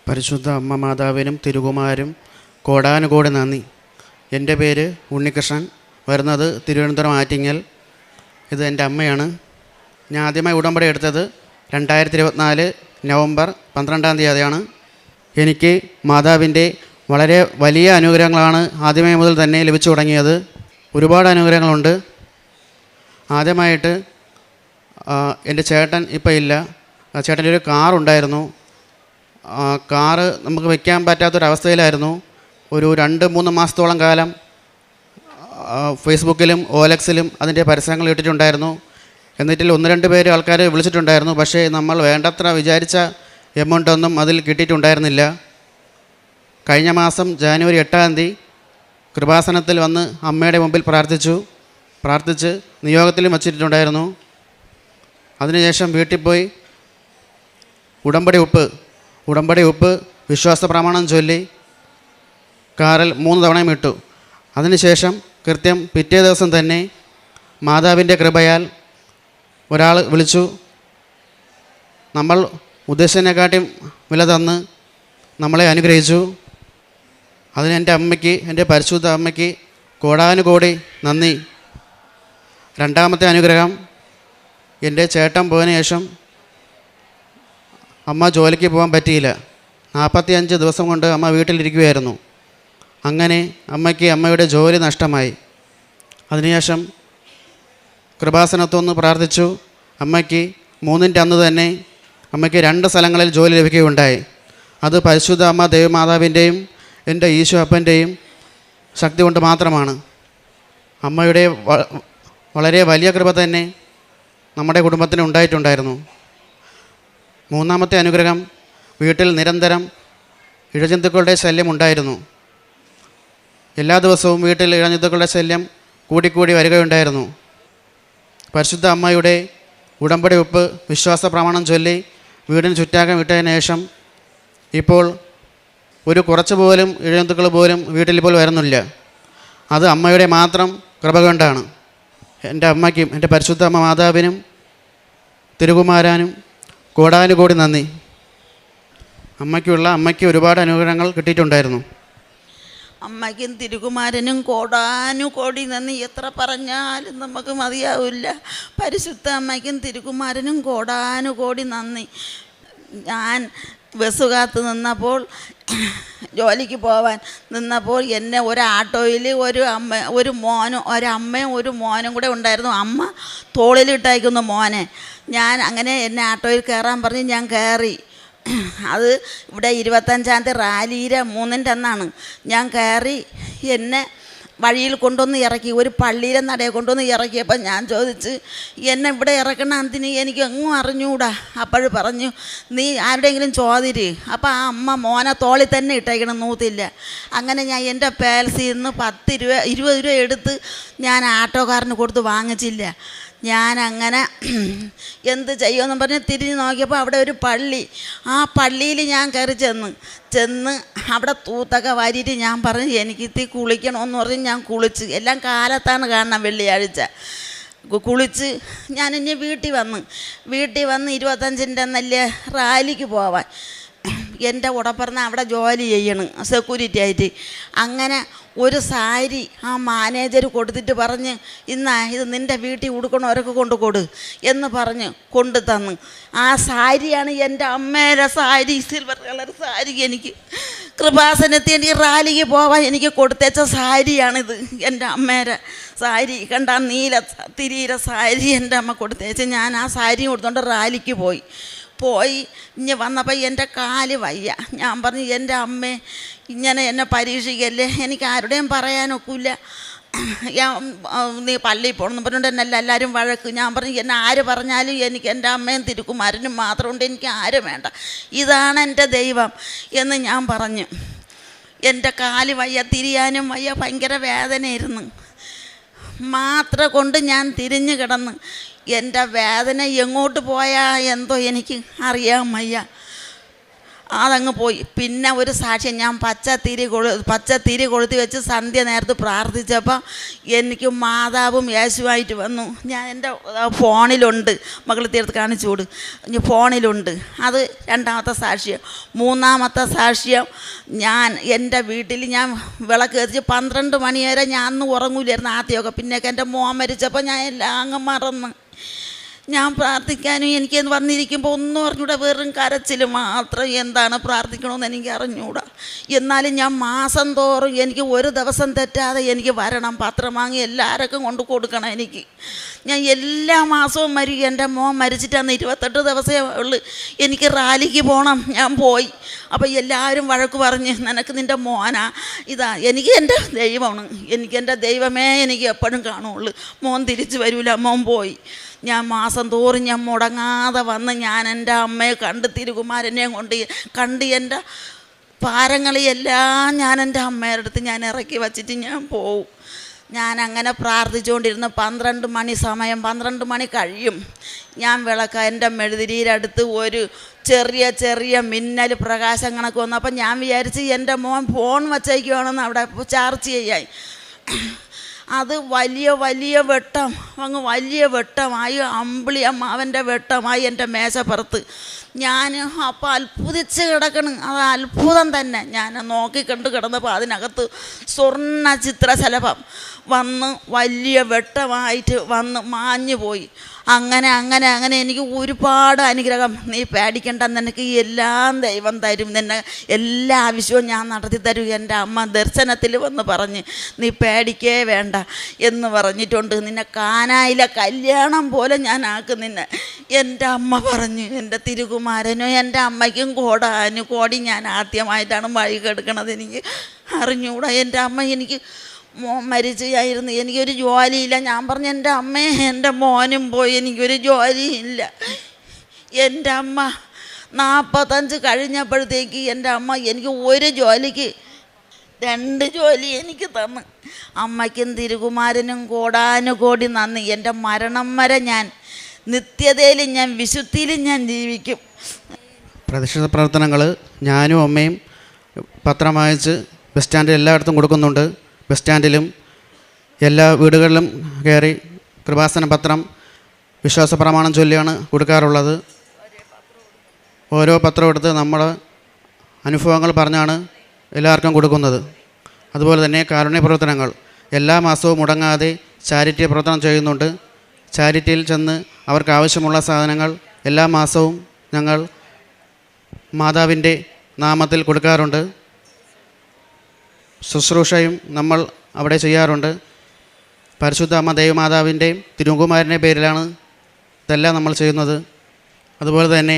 പരിശുദ്ധ അമ്മ മാതാവിനും തിരുകുമാരും കോടാനുകോടി നന്ദി. എൻ്റെ പേര് ഉണ്ണികൃഷ്ണൻ, വരുന്നത് തിരുവനന്തപുരം ആറ്റിങ്ങൽ. ഇത് എൻ്റെ അമ്മയാണ്. ഞാൻ ആദ്യമായി ഉടമ്പടി എടുത്തത് 2024 നവംബർ 12 തീയതിയാണ്. എനിക്ക് മാതാവിൻ്റെ വളരെ വലിയ അനുഗ്രഹങ്ങളാണ് ആദ്യമേ മുതൽ തന്നെ ലഭിച്ചു തുടങ്ങിയത്. ഒരുപാട് അനുഗ്രഹങ്ങളുണ്ട്. ആദ്യമായിട്ട് എൻ്റെ ചേട്ടൻ ഇപ്പം ഇല്ല. ചേട്ടൻ്റെ ഒരു കാറുണ്ടായിരുന്നു. കാറ് നമുക്ക് വയ്ക്കാൻ പറ്റാത്തൊരവസ്ഥയിലായിരുന്നു. ഒരു 2-3 മാസത്തോളം കാലം ഫേസ്ബുക്കിലും OLXിലും അതിൻ്റെ പരസ്യങ്ങൾ ഇട്ടിട്ടുണ്ടായിരുന്നു. എന്നിട്ടിൽ 1-2 പേര് ആൾക്കാർ വിളിച്ചിട്ടുണ്ടായിരുന്നു. പക്ഷേ നമ്മൾ വേണ്ടത്ര വിചാരിച്ച എമൗണ്ടൊന്നും അതിൽ കിട്ടിയിട്ടുണ്ടായിരുന്നില്ല. കഴിഞ്ഞ മാസം ജാനുവരി 8 തീയതി കൃപാസനത്തിൽ വന്ന് അമ്മയുടെ മുമ്പിൽ പ്രാർത്ഥിച്ച് നിയോഗത്തിലും വച്ചിട്ടുണ്ടായിരുന്നു. അതിനുശേഷം വീട്ടിൽ പോയി ഉടമ്പടി ഉപ്പ് വിശ്വാസ പ്രമാണം ചൊല്ലി കാറിൽ 3 തവണയും ഇട്ടു. അതിനുശേഷം കൃത്യം പിറ്റേ ദിവസം തന്നെ മാതാവിൻ്റെ കൃപയാൽ ഒരാൾ വിളിച്ചു. നമ്മൾ ഉദ്ദേശിച്ചതിനെക്കാട്ടും വില തന്ന് നമ്മളെ അനുഗ്രഹിച്ചു. അതിന് എൻ്റെ പരിശുദ്ധ അമ്മയ്ക്ക് കോടാനുകോടി നന്ദി. രണ്ടാമത്തെ അനുഗ്രഹം, എൻ്റെ ചേട്ടൻ പോയതിനു ശേഷം അമ്മ ജോലിക്ക് പോകാൻ പറ്റിയില്ല. 45 ദിവസം കൊണ്ട് അമ്മ വീട്ടിലിരിക്കുകയായിരുന്നു. അങ്ങനെ അമ്മയുടെ ജോലി നഷ്ടമായി. അതിനുശേഷം കൃപാസനത്തൊന്ന് പ്രാർത്ഥിച്ചു. അമ്മയ്ക്ക് 3-ൻ്റെ അന്ന് തന്നെ അമ്മയ്ക്ക് 2 സ്ഥലങ്ങളിൽ ജോലി ലഭിക്കുകയുണ്ടായി. അത് പരിശുദ്ധ അമ്മ ദേവമാതാവിൻ്റെയും എൻ്റെ ഈശോ അപ്പൻ്റെയും ശക്തി കൊണ്ട് മാത്രമാണ്. അമ്മയുടെ വളരെ വലിയ കൃപ തന്നെ നമ്മുടെ കുടുംബത്തിന് ഉണ്ടായിട്ടുണ്ടായിരുന്നു. മൂന്നാമത്തെ അനുഗ്രഹം, വീട്ടിൽ നിരന്തരം ഇഴജന്തുക്കളുടെ ശല്യം ഉണ്ടായിരുന്നു. എല്ലാ ദിവസവും വീട്ടിൽ ഇഴജന്തുക്കളുടെ ശല്യം കൂടിക്കൂടി വരികയുണ്ടായിരുന്നു. പരിശുദ്ധ അമ്മയുടെ ഉടമ്പടി ഉപ്പ് വിശ്വാസ പ്രമാണം ചൊല്ലി വീടിന് ചുറ്റാകം ഇട്ടതിന് ശേഷം ഇപ്പോൾ കുറച്ച് പോലും ഇഴജന്തുക്കൾ പോലും വീട്ടിൽ ഇപ്പോൾ വരുന്നില്ല. അത് അമ്മയുടെ മാത്രം കൃപ കൊണ്ടാണ്. എൻ്റെ അമ്മയ്ക്കും എൻ്റെ പരിശുദ്ധ അമ്മ മാതാവിനും തിരുകുമാരാനും കോടാനുകോടി നന്ദി. അമ്മയ്ക്ക് ഒരുപാട് അനുഗ്രഹങ്ങൾ കിട്ടിയിട്ടുണ്ടായിരുന്നു. അമ്മയ്ക്കും തിരുകുമാരനും കോടാനുകോടി നന്ദി. എത്ര പറഞ്ഞാലും നമുക്ക് മതിയാവില്ല. പരിശുദ്ധ അമ്മയ്ക്കും തിരുകുമാരനും കോടാനുകോടി നന്ദി. ഞാൻ ബസ് കാത്ത് നിന്നപ്പോൾ, ജോലിക്ക് പോവാൻ നിന്നപ്പോൾ എന്നെ ഒരു ആട്ടോയിൽ ഒരു അമ്മയും ഒരു മോനും കൂടെ ഉണ്ടായിരുന്നു. അമ്മ തോളിലിട്ടയക്കുന്നു മോനെ. ഞാൻ അങ്ങനെ എന്നെ ആട്ടോയിൽ കയറാൻ പറഞ്ഞ് ഞാൻ കയറി. അത് ഇവിടെ 25-ാം തീയതി റാലിയിലെ 3-ൻ്റെ അന്നാണ്. ഞാൻ കയറി. എന്നെ വഴിയിൽ കൊണ്ടുവന്ന് ഇറക്കി, ഒരു പള്ളിയിലെ നടയെ കൊണ്ടുവന്ന് ഇറക്കിയപ്പോൾ ഞാൻ ചോദിച്ച്, എന്നെ ഇവിടെ ഇറക്കണ എന്തിന്, എനിക്ക് എങ്ങും അറിഞ്ഞൂടാ. അപ്പോൾ പറഞ്ഞു, നീ ആരുടെയെങ്കിലും ചോദിര്. അപ്പോൾ ആ അമ്മ മോനെ തോളിൽ തന്നെ ഇട്ടേക്കണം, നൂത്തില്ല. അങ്ങനെ ഞാൻ എൻ്റെ പേൽസിൽ നിന്ന് 10 രൂപ 20 രൂപ എടുത്ത് ഞാൻ ആട്ടോക്കാരന് കൊടുത്ത് വാങ്ങിച്ചില്ല. ഞാനങ്ങനെ എന്ത് ചെയ്യുമെന്ന് പറഞ്ഞ് തിരിഞ്ഞ് നോക്കിയപ്പോൾ അവിടെ ഒരു പള്ളി. ആ പള്ളിയിൽ ഞാൻ കയറി ചെന്ന് അവിടെ തൂത്തൊക്കെ വാരിയിട്ട് ഞാൻ പറഞ്ഞു, എനിക്ക് കുളിക്കണമെന്ന് പറഞ്ഞ് ഞാൻ കുളിച്ച്. എല്ലാം കാലത്താണ് കാണണം, വെള്ളിയാഴ്ച. കുളിച്ച് ഞാനിനി വീട്ടിൽ വന്ന് 25-ൻ്റെ അന്നല്ലേ റാലിക്ക് പോവാൻ. എൻ്റെ ഉടപ്പറന്ന് അവിടെ ജോലി ചെയ്യണം സെക്യൂരിറ്റി ആയിട്ട്. അങ്ങനെ ഒരു സാരി ആ മാനേജർ കൊടുത്തിട്ട് പറഞ്ഞ്, ഇത് നിൻ്റെ വീട്ടിൽ ഉടുക്കണവരൊക്കെ കൊണ്ടു എന്ന് പറഞ്ഞ് കൊണ്ടു തന്ന്. ആ സാരിയാണ് എൻ്റെ അമ്മേരെ സാരി, സിൽവർ കളർ സാരി. എനിക്ക് കൃപാസനത്തിൽ എനിക്ക് റാലിക്ക് പോവാൻ എനിക്ക് കൊടുത്തേച്ച സാരിയാണിത്. എൻ്റെ അമ്മേരെ സാരി കണ്ട, നീല തിരീര സാരി എൻ്റെ അമ്മ കൊടുത്തേച്ച്. ഞാൻ ആ സാരി കൊടുത്തോണ്ട് റാലിക്ക് പോയി ഇനി വന്നപ്പോൾ എൻ്റെ കാല് വയ്യ. ഞാൻ പറഞ്ഞു, എൻ്റെ അമ്മേ ഇങ്ങനെ എന്നെ പരീക്ഷിക്കല്ലേ, എനിക്ക് ആരുടെയും പറയാനൊക്കില്ല. നീ പള്ളിയിൽ പോകണമെന്ന് പറഞ്ഞുകൊണ്ട് എന്നെ എല്ലാവരും വഴക്ക്. ഞാൻ പറഞ്ഞു, എന്നെ ആര് പറഞ്ഞാലും എനിക്ക് എൻ്റെ അമ്മയും തിരുക്കുമാരനും മാത്രമുണ്ട്, എനിക്ക് ആരും വേണ്ട, ഇതാണ് എൻ്റെ ദൈവം എന്ന് ഞാൻ പറഞ്ഞു. എൻ്റെ കാല് വയ്യ, തിരിയാനും വയ്യ, ഭയങ്കര വേദനയായിരുന്നു. മാത്ര കൊണ്ട് ഞാൻ തിരിഞ്ഞു കിടന്ന്. എൻ്റെ വേദന എങ്ങോട്ട് പോയാൽ എന്തോ എനിക്ക് അറിയാൻ വയ്യ. അതങ്ങ് പോയി. പിന്നെ ഒരു സാക്ഷ്യം, ഞാൻ പച്ചത്തിരി കൊളുത്തി വെച്ച് സന്ധ്യ നേരത്ത് പ്രാർത്ഥിച്ചപ്പോൾ എനിക്ക് മാതാവും യേശുവായിട്ട് വന്നു. ഞാൻ എൻ്റെ ഫോണിലുണ്ട്, മകൾ തീർത്ത് കാണിച്ചു കൊടു, ഫോണിലുണ്ട്. അത് രണ്ടാമത്തെ സാക്ഷ്യം. മൂന്നാമത്തെ സാക്ഷ്യം, ഞാൻ എൻ്റെ വീട്ടിൽ ഞാൻ വിളക്ക് കത്തിച്ച് 12 മണി വരെ ഞാൻ അന്ന് ഉറങ്ങൂലായിരുന്നു ആദ്യമൊക്കെ. പിന്നെയൊക്കെ എൻ്റെ മോൻ മരിച്ചപ്പോൾ ഞാൻ എല്ലാം അങ്ങ് മറന്ന്. ഞാൻ പ്രാർത്ഥിക്കാനും എനിക്ക് വന്നിരിക്കുമ്പോൾ ഒന്നും അറിഞ്ഞൂടാ, വെറും കരച്ചിൽ മാത്രം. എന്താണ് പ്രാർത്ഥിക്കണമെന്ന് എനിക്ക് അറിഞ്ഞൂടാ. എന്നാലും ഞാൻ മാസം തോറും എനിക്ക് ഒരു ദിവസം തെറ്റാതെ എനിക്ക് വരണം, പത്രം വാങ്ങി എല്ലാവർക്കും കൊണ്ട് കൊടുക്കണം. എനിക്ക് ഞാൻ എല്ലാ മാസവും മരിക്കും. എൻ്റെ മോൻ മരിച്ചിട്ടാന്ന് 28 ദിവസമേ ഉള്ളു. എനിക്ക് റാലിക്ക് പോകണം. ഞാൻ പോയി. അപ്പോൾ എല്ലാവരും വഴക്ക് പറഞ്ഞ്, നിനക്ക് നിൻ്റെ മോനാ ഇതാ. എനിക്ക് എൻ്റെ ദൈവമാണ്, എനിക്ക് എൻ്റെ ദൈവമേ എനിക്ക് എപ്പോഴും കാണുള്ളൂ. മോൻ തിരിച്ചു വരില്ല. മോൻ പോയി. ഞാൻ മാസം തോറും ഞാൻ മുടങ്ങാതെ വന്ന് ഞാൻ എൻ്റെ അമ്മയെ കണ്ട് തിരുകുമാരനെയും കണ്ട് എൻ്റെ ഭാരങ്ങളെല്ലാം ഞാൻ എൻ്റെ അമ്മയുടെ അടുത്ത് ഞാൻ ഇറക്കി വച്ചിട്ട് ഞാൻ പോവും. ഞാൻ അങ്ങനെ പ്രാർത്ഥിച്ചുകൊണ്ടിരുന്ന് 12 മണി സമയം, 12 മണി കഴിയും. ഞാൻ എൻ്റെ മെഴുതിരിയിലടുത്ത് ഒരു ചെറിയ മിന്നൽ പ്രകാശം കണക്ക് വന്നു. അപ്പം ഞാൻ വിചാരിച്ച് എൻ്റെ മോൻ ഫോൺ വച്ചേക്കുവാണെന്ന് അവിടെ ചാർജ് ചെയ്യാൻ. അത് വലിയ വെട്ടം, അങ്ങ് വലിയ വെട്ടമായി, അമ്പിളി അമ്മാവൻ്റെ വെട്ടമായി എൻ്റെ മേശപ്പുറത്ത്. ഞാൻ അപ്പോൾ അത്ഭുതിച്ച് കിടക്കണം. അത് അത്ഭുതം തന്നെ. ഞാൻ നോക്കിക്കണ്ട് കിടന്നപ്പോൾ അതിനകത്ത് സ്വർണ്ണ ചിത്രശലഭം വന്ന് വലിയ വെട്ടമായിട്ട് വന്ന് മാഞ്ഞു പോയി. അങ്ങനെ എനിക്ക് ഒരുപാട് അനുഗ്രഹം. നീ പേടിക്കണ്ട, നിനക്ക് എല്ലാം ദൈവം തരും, നിന്നെ എല്ലാ ആവശ്യവും ഞാൻ നടത്തി തരും. എൻ്റെ അമ്മ ദർശനത്തിൽ വന്ന് പറഞ്ഞ്, നീ പേടിക്കേ വേണ്ട എന്ന് പറഞ്ഞിട്ടുണ്ട്. നിന്നെ കാനായിലെ കല്യാണം പോലെ ഞാൻ ആക്കും നിന്നെ. എൻ്റെ അമ്മ പറഞ്ഞു. എൻ്റെ തിരുകുമാരനും എൻ്റെ അമ്മയ്ക്കും കോടി ഞാൻ ആദ്യമായിട്ടാണ് വഴി കെടുക്കണത്. എനിക്ക് അറിഞ്ഞൂടാ. എൻ്റെ അമ്മ എനിക്ക് മരിച്ചായിരുന്നു, എനിക്കൊരു ജോലിയില്ല. ഞാൻ പറഞ്ഞു, എൻ്റെ അമ്മയെ എൻ്റെ മോനും പോയി, എനിക്കൊരു ജോലിയില്ല. എൻ്റെ അമ്മ 45 കഴിഞ്ഞപ്പോഴത്തേക്ക് എൻ്റെ അമ്മ എനിക്ക് ഒരു ജോലിക്ക് 2 ജോലി എനിക്ക് തന്നു. അമ്മയ്ക്കും തിരുകുമാരനും കോടാനുകോടി നന്ദി. എൻ്റെ മരണം വരെ ഞാൻ നിത്യതയിലും ഞാൻ വിശുദ്ധിയിലും ഞാൻ ജീവിക്കും. പ്രതിഷ്ഠിത പ്രവർത്തനങ്ങൾ ഞാനും അമ്മയും പത്രം വായിച്ച് ബസ് സ്റ്റാൻഡിൽ എല്ലായിടത്തും കൊടുക്കുന്നുണ്ട്. ബസ് സ്റ്റാൻഡിലും എല്ലാ വീടുകളിലും കയറി കൃപാസന പത്രം വിശ്വാസ പ്രമാണം ചൊല്ലിയാണ് കൊടുക്കാറുള്ളത്. ഓരോ പത്രം എടുത്ത് നമ്മുടെ അനുഭവങ്ങൾ പറഞ്ഞാണ് എല്ലാവർക്കും കൊടുക്കുന്നത്. അതുപോലെ തന്നെ കാരുണ്യ പ്രവർത്തനങ്ങൾ എല്ലാ മാസവും മുടങ്ങാതെ ചാരിറ്റി പ്രവർത്തനം ചെയ്യുന്നുണ്ട്. ചാരിറ്റിയിൽ ചെന്ന് അവർക്ക് ആവശ്യമുള്ള സാധനങ്ങൾ എല്ലാ മാസവും ഞങ്ങൾ മാതാവിൻ്റെ നാമത്തിൽ കൊടുക്കാറുണ്ട്. ശുശ്രൂഷയും നമ്മൾ അവിടെ ചെയ്യാറുണ്ട്. പരിശുദ്ധ അമ്മ ദേവമാതാവിൻ്റെയും തിരുകുമാരൻ്റെ പേരിലാണ് ഇതെല്ലാം നമ്മൾ ചെയ്യുന്നത്. അതുപോലെ തന്നെ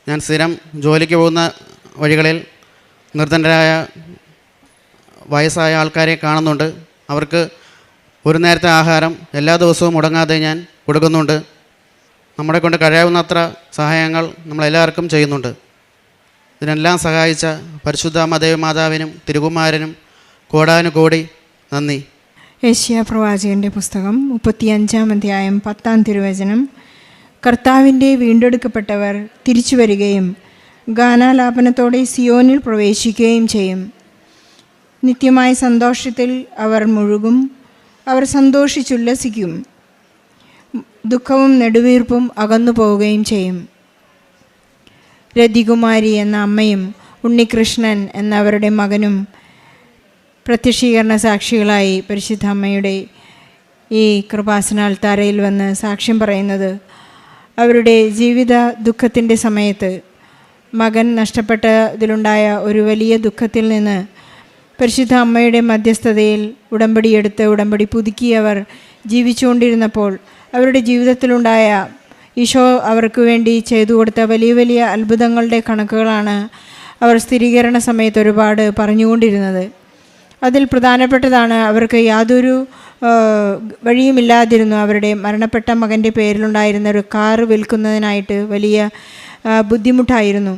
ഞാൻ സ്ഥിരം ജോലിക്ക് പോകുന്ന വഴികളിൽ നിർധനരായ വയസ്സായ ആൾക്കാരെ കാണുന്നുണ്ട്. അവർക്ക് ഒരു നേരത്തെ ആഹാരം എല്ലാ ദിവസവും മുടങ്ങാതെ ഞാൻ കൊടുക്കുന്നുണ്ട്. നമ്മളെ കൊണ്ട് കഴിയാവുന്നത്ര സഹായങ്ങൾ നമ്മളെല്ലാവർക്കും ചെയ്യുന്നുണ്ട്. ഇതിനെല്ലാം സഹായിച്ച പരിശുദ്ധ അമ്മ ദേവമാതാവിനും തിരുകുമാരനും കോടാനുകോടി നന്ദി. യെശയ്യാ പ്രവാചകൻ്റെ പുസ്തകം 35-ാം അധ്യായം 10-ാം തിരുവചനം. കർത്താവിൻ്റെ വീണ്ടെടുക്കപ്പെട്ടവർ തിരിച്ചു വരികയും ഗാനാലാപനത്തോടെ സിയോനിൽ പ്രവേശിക്കുകയും ചെയ്യും. നിത്യമായ സന്തോഷത്തിൽ അവർ മുഴുകും. അവർ സന്തോഷിച്ചുല്ലസിക്കും. ദുഃഖവും നെടുവീർപ്പും അകന്നു പോവുകയും ചെയ്യും. രതികുമാരി എന്ന അമ്മയും ഉണ്ണികൃഷ്ണൻ എന്നവരുടെ മകനും പ്രത്യക്ഷീകരണ സാക്ഷികളായി പരിശുദ്ധ അമ്മയുടെ ഈ കൃപാസനാൽത്താരയിൽ വന്ന് സാക്ഷ്യം പറയുന്നത്, അവരുടെ ജീവിത ദുഃഖത്തിൻ്റെ സമയത്ത് മകൻ നഷ്ടപ്പെട്ടതിലുണ്ടായ ഒരു വലിയ ദുഃഖത്തിൽ നിന്ന് പരിശുദ്ധ അമ്മയുടെ മധ്യസ്ഥതയിൽ ഉടമ്പടി പുതുക്കി അവർ ജീവിച്ചുകൊണ്ടിരുന്നപ്പോൾ അവരുടെ ജീവിതത്തിലുണ്ടായ ഈശോ അവർക്ക് വേണ്ടി ചെയ്തു കൊടുത്ത വലിയ അത്ഭുതങ്ങളുടെ കണക്കുകളാണ് അവർ സ്ഥിരീകരണ സമയത്ത് ഒരുപാട് പറഞ്ഞുകൊണ്ടിരുന്നത്. അതിൽ പ്രധാനപ്പെട്ടതാണ്, അവർക്ക് യാതൊരു വഴിയുമില്ലാതിരുന്നു. അവരുടെ മരണപ്പെട്ട മകൻ്റെ പേരിലുണ്ടായിരുന്ന ഒരു കാറ് വിൽക്കുന്നതിനായിട്ട് വലിയ ബുദ്ധിമുട്ടായിരുന്നു.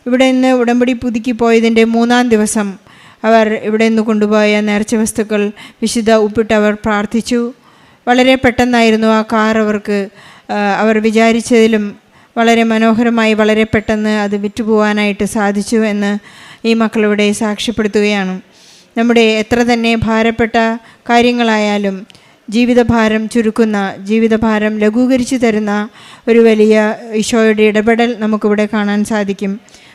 ഇവിടെ നിന്ന് ഉടമ്പടി പുതുക്കി പോയതിൻ്റെ 3-ാം ദിവസം അവർ ഇവിടെ നിന്ന് കൊണ്ടുപോയ നേർച്ച വസ്തുക്കൾ വിശുദ്ധ ഉപ്പിട്ടവർ പ്രാർത്ഥിച്ചു. വളരെ പെട്ടെന്നായിരുന്നു ആ കാർ അവർക്ക് അവർ വിചാരിച്ചതിലും വളരെ മനോഹരമായി വളരെ പെട്ടെന്ന് അത് വിറ്റുപോകാനായിട്ട് സാധിച്ചു എന്ന് ഈ മക്കളിവിടെ സാക്ഷ്യപ്പെടുത്തുകയാണ്. നമ്മുടെ എത്ര തന്നെ ഭാരപ്പെട്ട കാര്യങ്ങളായാലും ജീവിതഭാരം ചുരുക്കുന്ന, ജീവിതഭാരം ലഘൂകരിച്ചു തരുന്ന ഒരു വലിയ ഈശോയുടെ ഇടപെടൽ നമുക്കിവിടെ കാണാൻ സാധിക്കും.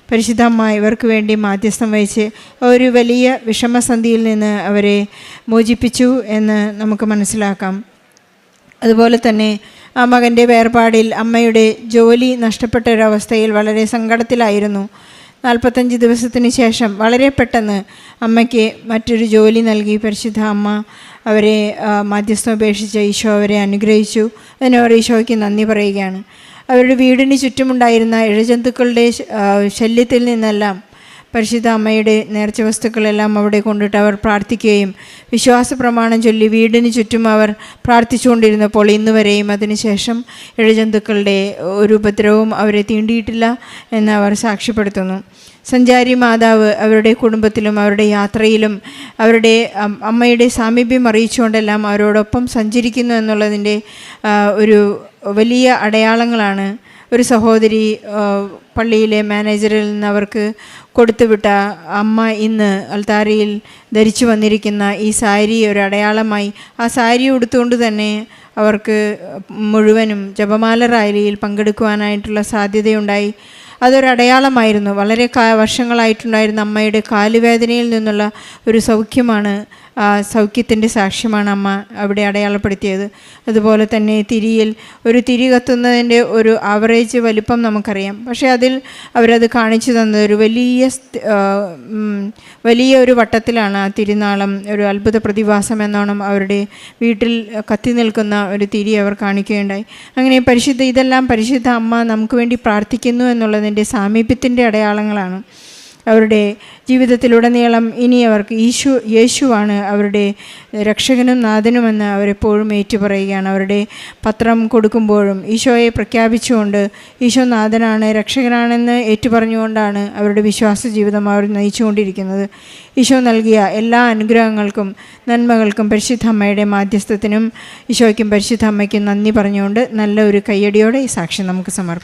പരിശുദ്ധ അമ്മ ഇവർക്ക് വേണ്ടി മാധ്യസ്ഥം വഹിച്ച് ഒരു വലിയ വിഷമസന്ധിയിൽ നിന്ന് അവരെ മോചിപ്പിച്ചു എന്ന് നമുക്ക് മനസ്സിലാക്കാം. അതുപോലെ തന്നെ ആ മകൻ്റെ വേർപാടിൽ അമ്മയുടെ ജോലി നഷ്ടപ്പെട്ട ഒരവസ്ഥയിൽ വളരെ സങ്കടത്തിലായിരുന്നു. 45 ദിവസത്തിന് ശേഷം വളരെ പെട്ടെന്ന് അമ്മയ്ക്ക് മറ്റൊരു ജോലി നൽകി പരിശുദ്ധ അമ്മ അവരെ മാധ്യസ്ഥം ഉപേക്ഷിച്ച ഈശോ അവരെ അനുഗ്രഹിച്ചു. അതിനവർ ഈശോയ്ക്ക് നന്ദി പറയുകയാണ്. അവരുടെ വീടിന് ചുറ്റുമുണ്ടായിരുന്ന ഇഴജന്തുക്കളുടെ ശല്യത്തിൽ നിന്നെല്ലാം പരിശുദ്ധ അമ്മയുടെ നേർച്ച വസ്തുക്കളെല്ലാം അവിടെ കൊണ്ടിട്ട് അവർ പ്രാർത്ഥിക്കുകയും വിശ്വാസ പ്രമാണം ചൊല്ലി വീടിന് ചുറ്റും അവർ പ്രാർത്ഥിച്ചുകൊണ്ടിരുന്നപ്പോൾ ഇന്ന് വരെയും അതിനുശേഷം ഇഴജന്തുക്കളുടെ ഒരു ഉപദ്രവവും അവരെ തീണ്ടിയിട്ടില്ല എന്ന് അവർ സാക്ഷ്യപ്പെടുത്തുന്നു. സഞ്ചാരി മാതാവ് അവരുടെ കുടുംബത്തിലും അവരുടെ യാത്രയിലും അവരുടെ അമ്മയുടെ സാമീപ്യം അറിയിച്ചുകൊണ്ടെല്ലാം അവരോടൊപ്പം സഞ്ചരിക്കുന്നു എന്നുള്ളതിൻ്റെ ഒരു വലിയ അടയാളങ്ങളാണ്. ഒരു സഹോദരി പള്ളിയിലെ മാനേജറിൽ നിന്ന് അവർക്ക് കൊടുത്തുവിട്ട അമ്മ ഇന്ന് അൾത്താരയിൽ ധരിച്ചു വന്നിരിക്കുന്ന ഈ സാരി ഒരു അടയാളമായി ആ സാരി ഉടുത്തുകൊണ്ട് തന്നെ അവർക്ക് മുഴുവനും ജപമാല റാലിയിൽ പങ്കെടുക്കുവാനായിട്ടുള്ള സാധ്യതയുണ്ടായി. അതൊരടയാളമായിരുന്നു. വളരെ വർഷങ്ങളായിട്ടുണ്ടായിരുന്ന അമ്മയുടെ കാലുവേദനയിൽ നിന്നുള്ള ഒരു സൗഖ്യമാണ്, സൗഖ്യത്തിൻ്റെ സാക്ഷ്യമാണ് അമ്മ അവിടെ അടയാളപ്പെടുത്തിയത്. അതുപോലെ തന്നെ തിരിയിൽ ഒരു തിരി കത്തുന്നതിൻ്റെ ഒരു ആവറേജ് വലിപ്പം നമുക്കറിയാം. പക്ഷേ അതിൽ അവരത് കാണിച്ചു തന്നത് ഒരു വലിയ ഒരു വട്ടത്തിലാണ് ആ തിരുനാളം, ഒരു അത്ഭുത പ്രതിഭാസം എന്നോണം അവരുടെ വീട്ടിൽ കത്തി നിൽക്കുന്ന ഒരു തിരി അവർ കാണിക്കുകയുണ്ടായി. അങ്ങനെ ഇതെല്ലാം പരിശുദ്ധ അമ്മ നമുക്ക് വേണ്ടി പ്രാർത്ഥിക്കുന്നു എന്നുള്ളതിൻ്റെ സാമീപ്യത്തിൻ്റെ അടയാളങ്ങളാണ്. അവരുടെ ജീവിതത്തിലുടനീളം ഇനി അവർക്ക് യേശുവാണ് അവരുടെ രക്ഷകനും നാഥനുമെന്ന് അവരെപ്പോഴും ഏറ്റുപറയുകയാണ്. അവരുടെ പത്രം കൊടുക്കുമ്പോഴും ഈശോയെ പ്രഖ്യാപിച്ചുകൊണ്ട് ഈശോ നാഥനാണ്, രക്ഷകനാണെന്ന് ഏറ്റുപറഞ്ഞുകൊണ്ടാണ് അവരുടെ വിശ്വാസ ജീവിതം അവർ നയിച്ചുകൊണ്ടിരിക്കുന്നത്. ഈശോ നൽകിയ എല്ലാ അനുഗ്രഹങ്ങൾക്കും നന്മകൾക്കും പരിശുദ്ധ അമ്മയുടെ മാധ്യസ്ഥത്തിനും ഈശോയ്ക്കും പരിശുദ്ധ അമ്മയ്ക്കും നന്ദി പറഞ്ഞുകൊണ്ട് നല്ല ഒരു കയ്യടിയോടെ ഈ സാക്ഷ്യം നമുക്ക് സമർപ്പിക്കാം.